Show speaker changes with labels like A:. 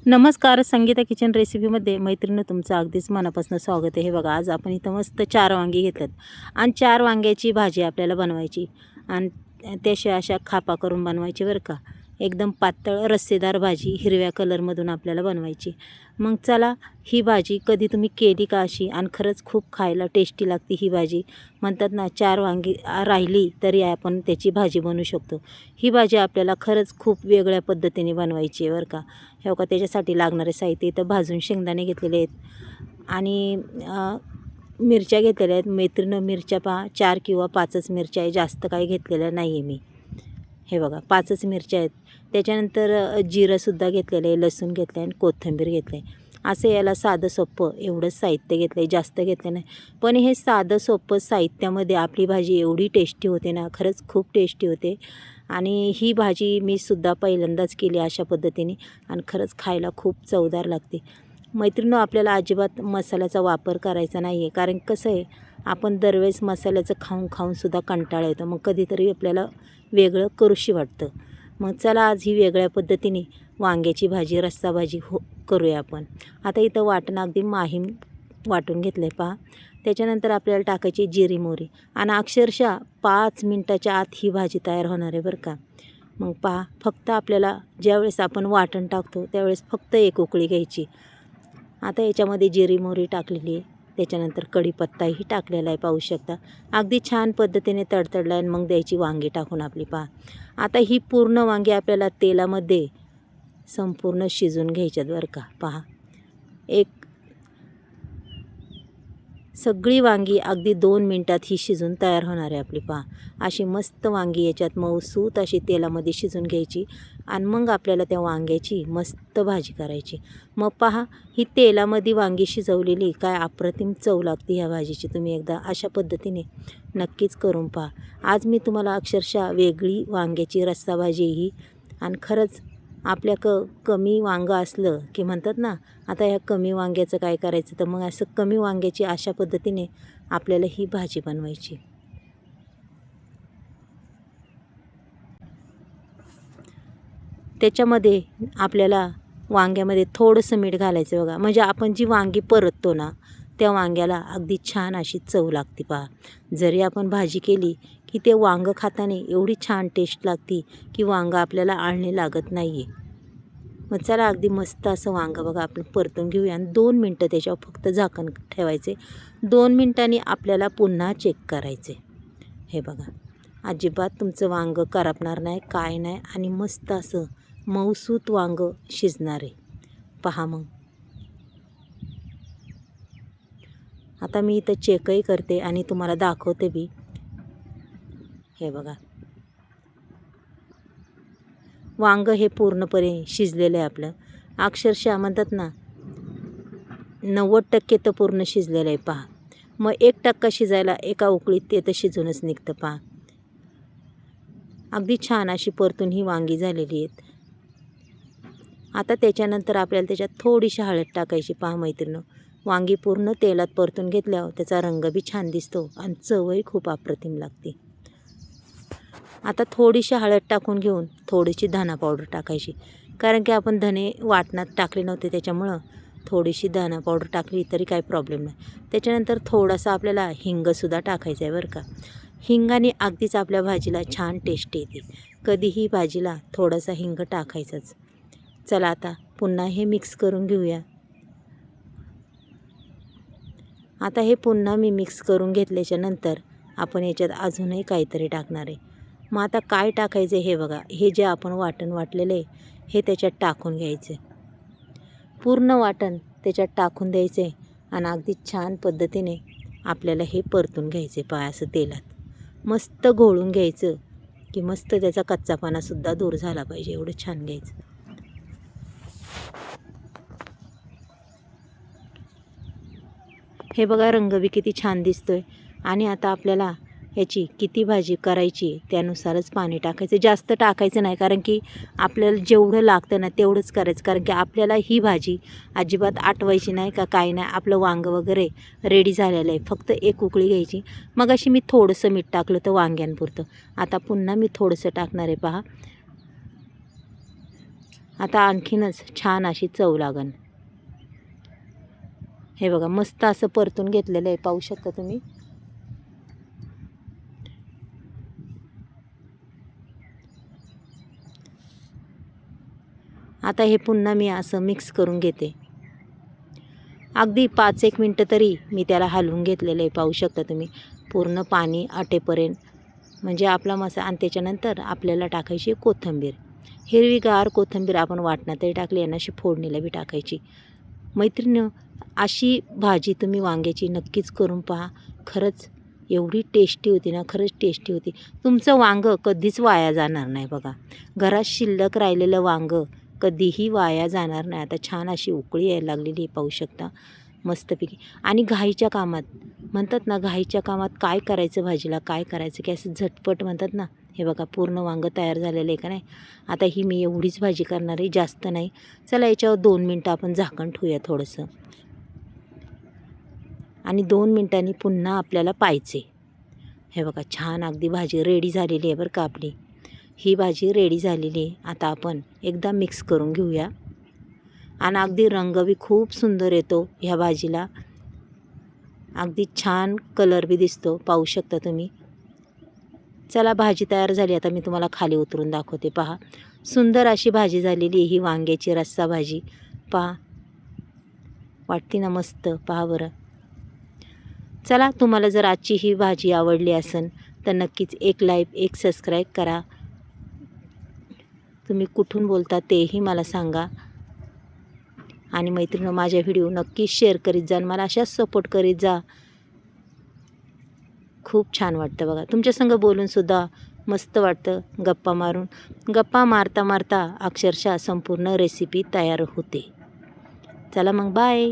A: नमस्कार. संगीता किचन रेसिपीमध्ये मैत्रिणी तुमचं अगदीच मनापासून स्वागत आहे. हे बघा, आज आपण इथं मस्त 4 वांगी घेतलेत आणि 4 वांग्याची भाजी आपल्याला बनवायची आणि त्याशिवाय अशा खापा करून बनवायची बरं का. एकदम पातळ रस्सेदार भाजी हिरव्या कलरमधून आपल्याला बनवायची. मग चला, ही भाजी कधी तुम्ही केली का अशी, आणि खरंच खूप खायला टेस्टी लागते ही भाजी. म्हणतात ना, 4 वांगी राहिली तरी आपण त्याची भाजी बनवू शकतो. ही भाजी आपल्याला खरंच खूप वेगळ्या पद्धतीने बनवायची आहे बरं का. हे बघा, त्याच्यासाठी लागणारे साहित्य इथं भाजून शेंगदाणे घेतलेले आहेत आणि मिरच्या घेतलेल्या आहेत. मैत्रिणी, मिरच्या पहा 4 किंवा 5च मिरच्या आहे, जास्त काही घेतलेल्या नाही आहे मी. हे बघा, 5च मिरच्या आहेत. त्याच्यानंतर जिरंसुद्धा घेतलेलं आहे, लसूण घेतलं आहे आणि कोथिंबीर घेतलं आहे. असं याला साधं सोपं एवढंच साहित्य घेतलं आहे, जास्त घेतलं नाही. पण हे साधं सोपं साहित्यामध्ये आपली भाजी एवढी टेस्टी होते ना, खरंच खूप टेस्टी होते. आणि ही भाजी मी सुद्धा पहिल्यांदाच केली अशा पद्धतीने आणि खरंच खायला खूप चवदार लागते. मैत्रिणींनो, आपल्याला अजिबात मसाल्याचा वापर करायचा नाही आहे, कारण कसं आहे, आपण दरवेळेस मसाल्याचं खाऊन खाऊनसुद्धा कंटाळा येतो. मग कधीतरी आपल्याला वेगळं करूशी वाटतं. मग चला, आज ही वेगळ्या पद्धतीने वांग्याची भाजी, रस्सा भाजी करूया आपण. आता इथं वाटण अगदी माहीम वाटून घेतलं आहे पहा. त्याच्यानंतर आपल्याला टाकायची जिरी मोहरी आणि अक्षरशः 5 मिनटाच्या आत ही भाजी तयार होणार आहे बरं का. मग पहा, फक्त आपल्याला ज्यावेळेस आपण वाटण टाकतो त्यावेळेस फक्त एक उकळी घ्यायची. आता याच्यामध्ये जिरी मोहरी टाकलेली आहे, त्याच्यानंतर कढीपत्ताही टाकलेला आहे, पाहू शकता. अगदी छान पद्धतीने तडतडला आहे. मग द्यायची वांगी टाकून आपली पहा. आता ही पूर्ण वांगी आपल्याला तेलामध्ये संपूर्ण शिजून घ्यायच्यात बरं का. पहा, एक सगळी वांगी अगदी 2 मिनटात ही शिजून तयार होणार आहे आपली पहा. अशी मस्त वांगी याच्यात मऊसूत अशी तेलामध्ये शिजून घ्यायची आणि मग आपल्याला त्या वांग्याची मस्त भाजी करायची. मग पहा, ही तेलामध्ये वांगी शिजवलेली काय अप्रतिम चव लागते ह्या भाजीची. तुम्ही एकदा अशा पद्धतीने नक्कीच करून पहा. आज मी तुम्हाला अक्षरशः वेगळी वांग्याची रस्सा भाजी ही, आणि खरंच आपल्या कमी वांगं असलं की म्हणतात ना, आता ह्या कमी वांग्याचं काय करायचं, तर मग असं कमी वांग्याची अशा पद्धतीने आपल्याला ही भाजी बनवायची. त्याच्यामध्ये आपल्याला वांग्यामध्ये थोडंसं मीठ घालायचं बघा, म्हणजे आपण जी वांगी परततो ना, त्या वांग्याला अगदी छान अशी चव लागते पहा. जरी आपण भाजी केली की ते वांगं खाताना एवढी छान टेस्ट लागते की वांगं आपल्याला आळणे लागत नाही आहे. मग चला, अगदी मस्त असं वांगं बघा आपण परतून घेऊया आणि 2 मिनटं त्याच्यावर फक्त झाकण ठेवायचे. 2 मिनटांनी आपल्याला पुन्हा चेक करायचे. हे बघा, अजिबात तुमचं वांगं करपणार नाही, काय नाही, आणि मस्त असं मऊसूत वांगं शिजणार आहे पहा. मग आता मी इथं चेकही करते आणि तुम्हाला दाखवते बी. हे बघा, वांगं हे पूर्णपणे शिजलेलं आहे आपलं. अक्षरशः म्हणतात ना, 90% तर पूर्ण शिजलेलं आहे पहा. मग 1% शिजायला एका उकळीत ते तर शिजूनच निघतं पहा. अगदी छान अशी परतून ही वांगी झालेली आहेत. आता त्याच्यानंतर आपल्याला त्याच्यात थोडीशी हळद टाकायची पहा मैत्रिणी. वांगी पूर्ण तेलात परतून घेतल्यावर त्याचा रंग बी छान दिसतो आणि चवही खूप अप्रतिम लागते. आता थोडीशी हळद टाकून घेऊन थोडीशी धना पावडर टाकायची, कारण की आपण धने वाटणात टाकले नव्हते, त्याच्यामुळं थोडीशी धना पावडर टाकली तरी काही प्रॉब्लेम नाही. त्याच्यानंतर थोडासा आपल्याला हिंगसुद्धा टाकायचा आहे बरं का. हिंगाने अगदीच आपल्या भाजीला छान टेस्ट येते. कधीही भाजीला थोडासा हिंग टाकायचाच. चला, आता पुन्हा हे मिक्स करून घेऊया. आता हे पुन्हा मी मिक्स करून घेतल्याच्या नंतर आपण याच्यात अजूनही काहीतरी टाकणार आहे. मग आता काय टाकायचं हे बघा, हे जे आपण वाटण वाटलेलं आहे हे त्याच्यात टाकून घ्यायचं. पूर्ण वाटण त्याच्यात टाकून द्यायचं आहे आणि अगदी छान पद्धतीने आपल्याला हे परतून घ्यायचे पहा. असं तेलात मस्त घोळून घ्यायचं की मस्त त्याचा कच्चापणासुद्धा दूर झाला पाहिजे, एवढं छान घ्यायचं. हे बघा, रंग बी किती छान दिसतोय. आणि आता आपल्याला ह्याची किती भाजी करायची त्यानुसारच पाणी टाकायचं, जास्त टाकायचं नाही, कारण की आपल्याला जेवढं लागतं ना तेवढंच करायचं. कारण की आपल्याला ही भाजी अजिबात आटवायची नाही का काही नाही. आपलं वांगं वगैरे रेडी झालेलं आहे, फक्त एक उकळी घ्यायची. मग अशी मी थोडंसं मीठ टाकलं तर वांग्यांपुरतं. आता पुन्हा मी थोडंसं टाकणार आहे पहा. आता आणखीनच छान अशी चव लागन. हे बघा मस्त असं परतून घेतलेलं आहे, पाहू शकता तुम्ही. आता हे पुन्हा मी असं मिक्स करून घेते. अगदी 5-1 मिनटं तरी मी त्याला हलवून घेतलेलं आहे, पाहू शकता तुम्ही. पूर्ण पाणी आटेपर्यंत म्हणजे आपला मसाला. आणि त्याच्यानंतर आपल्याला टाकायची कोथिंबीर, हिरवीगार कोथिंबीर. आपण वाटणातही टाकली आणि अशी फोडणीला बी टाकायची. मैत्रिणी, अशी भाजी तुम्ही वांग्याची नक्कीच करून पहा. खरंच एवढी टेस्टी होती ना, खरंच टेस्टी होती. तुमचं वांगं कधीच वाया जाणार नाही बघा. घरात शिल्लक राहिलेलं वांगं कधीही वाया जाणार नाही. आता छान अशी उकळी यायला लागलेली पाहू शकता मस्तपैकी. आणि घाईच्या कामात म्हणतात ना, घाईच्या कामात काय करायचं भाजीला, काय करायचं की असं झटपट म्हणतात ना. हे बघा पूर्ण वांगं तयार झालेलं आहे का नाही. आता ही मी एवढीच भाजी करणार आहे, जास्त नाही. चला याच्यावर 2 मिनटं आपण झाकण ठेवूया थोडंसं. आणि 2 मिनटांनी पुन्हा आपल्याला पाहायचे. हे बघा छान अगदी भाजी रेडी झालेली आहे बरं का आपली. ही भाजी रेडी झालेली आहे. आता आपण एकदा मिक्स करून घेऊया. आणि अगदी रंग बी खूप सुंदर येतो ह्या भाजीला. अगदी छान कलर बी दिसतो, पाहू शकता तुम्ही. चला भाजी तयार झाली. आता मी तुम्हाला खाली उतरून दाखवते. पहा सुंदर अशी भाजी झालेली ही वांग्याची रस्सा भाजी. पहा वाटते ना मस्त. पहा बरं. चला तुम्हाला जर आजची ही भाजी आवडली असेल तर नक्कीच एक लाईक, एक सबस्क्राईब करा. तुम्ही कुठून बोलता तेही मला सांगा. आणि मैत्रिणी, माझ्या व्हिडिओ नक्कीच शेअर करीत जा आणि मला अशाच सपोर्ट करीत जा. खूप छान वाटतं बघा तुमच्यासंग बोलूनसुद्धा. मस्त वाटतं गप्पा मारून. गप्पा मारता मारता अक्षरशः संपूर्ण रेसिपी तयार होते. चला मग बाय.